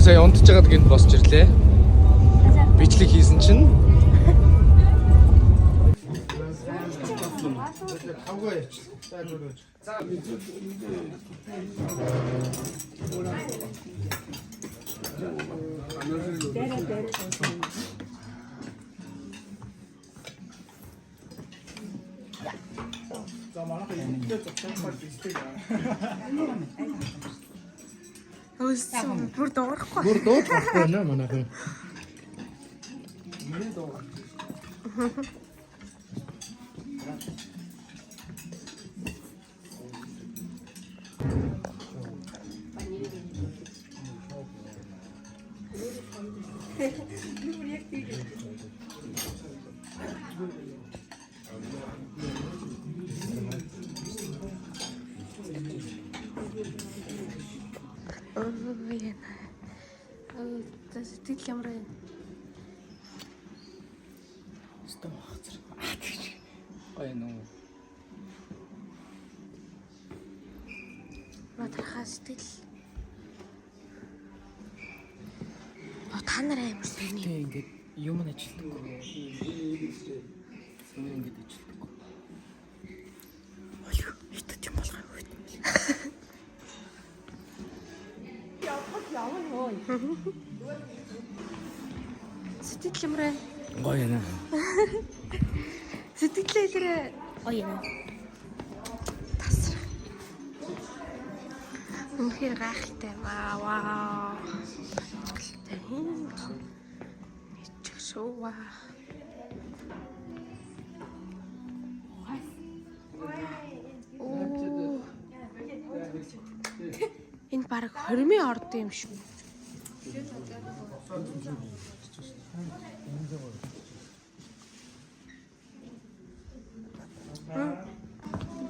Сая унтж байгаад гинт босч ирлээ. Бичлэг хийсэн чинь Бүр дуурахгүй. бүр дуурахгүй наа манайхан. Сэтгэл ямар вэ? Стом хацар. Ой нөө. Матрахаа сэтгэл. Та нар амар сони. Тэ ингээд юм ажилтдаг. Ингээд ажилтдаг. Ой, хитэж юм болох юм. Сэтгэл ямар вэ? Гоё яана. Сэтгэлээрээ гоё яана. Тасрах. Үнэхээр гайхалтай. Вау. Ичих шуува. Энэ баг 20-ийн орд юм шүү.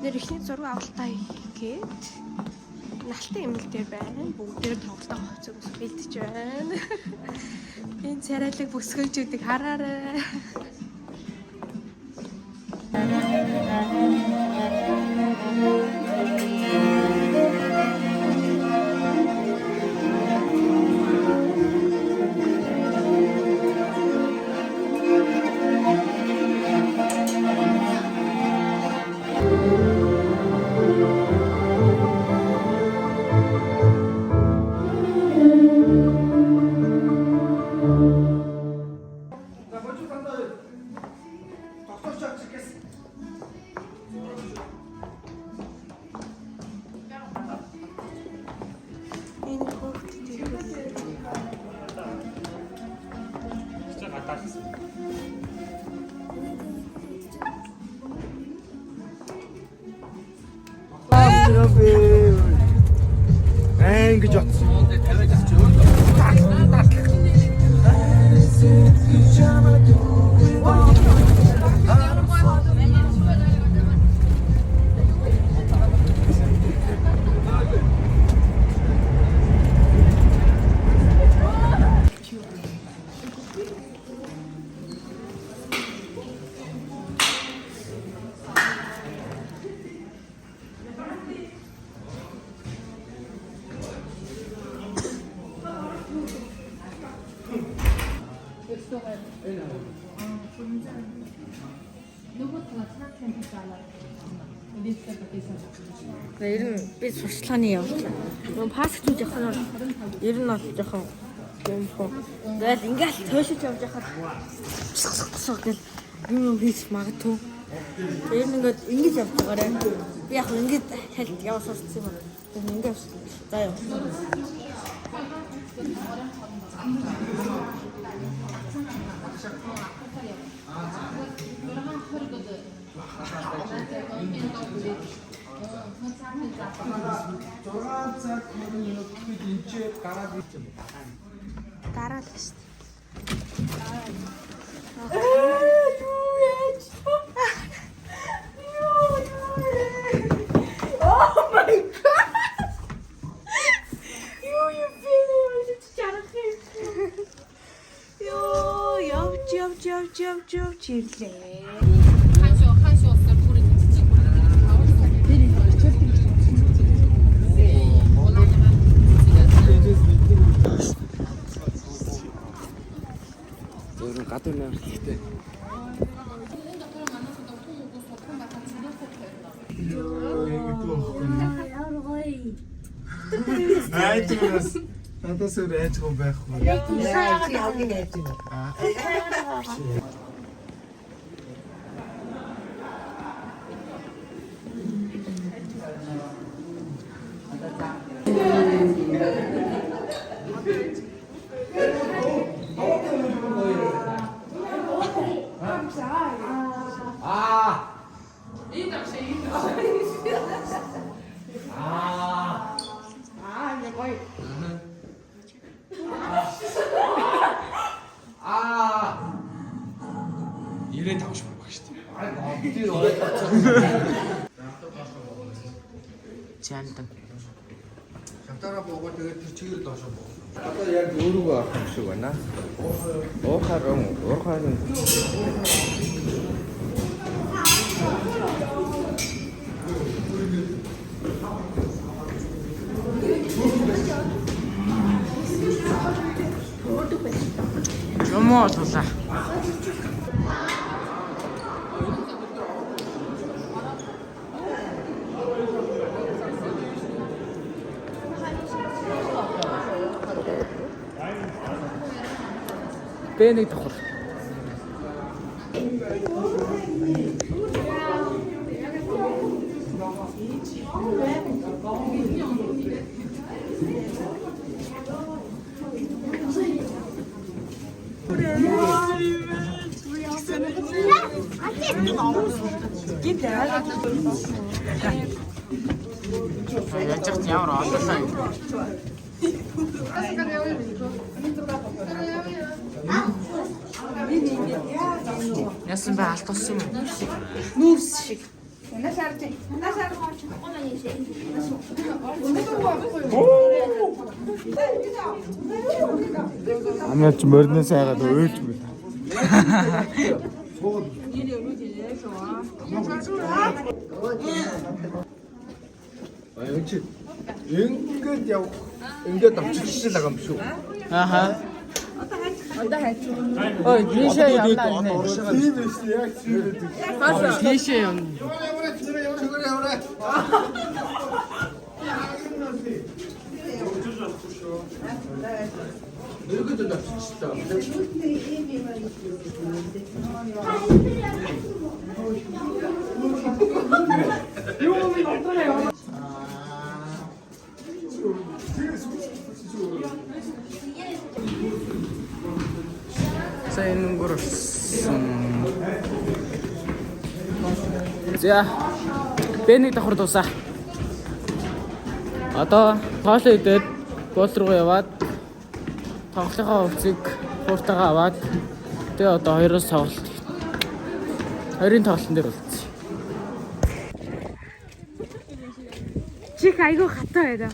Нэр ихний зураг авалтаа хийгээд налтын эмнэл дээр байна. Бүгд дээр тоглолтоо хоцог бэлдэж байна. Энэ царайлаг бүсгүйчүүдийг хараарай. би. Ингэж утсан. Тавиад авч өөр. Ер нь би сурчлагын явуулж байна. Нөгөө паск хийж явах нь ер нь бол жоохон юм хөө. Тэгэл ингээл тойшиж явж байхад гэл юм хийж магадгүй. Тэр ингээд ингэж явж байгаарэ. Би яг ингэж хальт явах сурцсан юм. Тэр ингэж за яа. Дараа л шүү дээ. Явж ирлээ. Гадуур нэр хийхтэй. Айчаас надаас өөр айчгүй байхгүй. Явгийн айч юм. Ирээд авч байгаа шүү дээ. Чандан. Хатараа богоо тэгээд тэр чигээр доошоо боо. Одоо яг өөрийгөө авах юм шиг байна. Уурхаар Чому тулаа? Бэнийг давхар. Яцагт ямар олоолаа. Ясан бай алт болсон юм. Нүүрс шиг. Амяач морноос айгаад өөлж мэд. Аяч ингээд явах ингээд авчихсан л байгаа юм шүү. Аха. Ой, тийшээ явнаа нэ. Тийм биш яг тийм. Тийшээ явна. За энэ өнгөрсөн. За Бэнийг давхар дуусаа. Одоо тоолоо идээд гол руу яваад тоглохоо хувцсыг хууртайгаа аваад тэгээ одоо хоёроос тоглолт. Хоёрын тоглолтын дээр болцсон. Чих айгүй хатаа байдаг.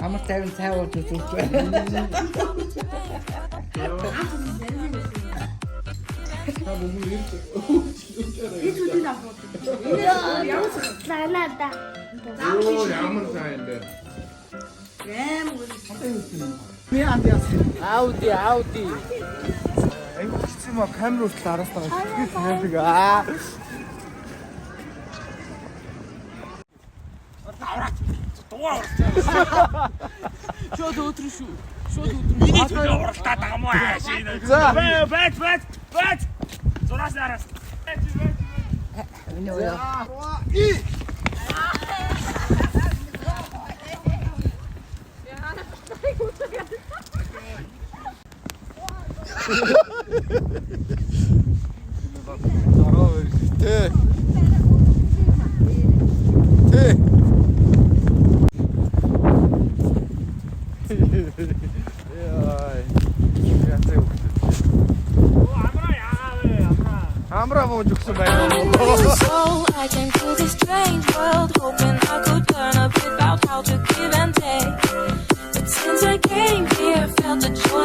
Амар тайван цайвал зүзүүлж байна. Ямар сайн бэ? Ауди. Айгу хэцүү маа камер хүртэл араас тагаа. Шууд өдрөө шүү. Миний төлөө уралдаад байгаа мó ааш. За. Бэт. Зураас араас. Тэ. Амра бууж өгсөн байна. So I came to this strange world hoping I could learn a bit about how to give and take. But since I came here, felt the joy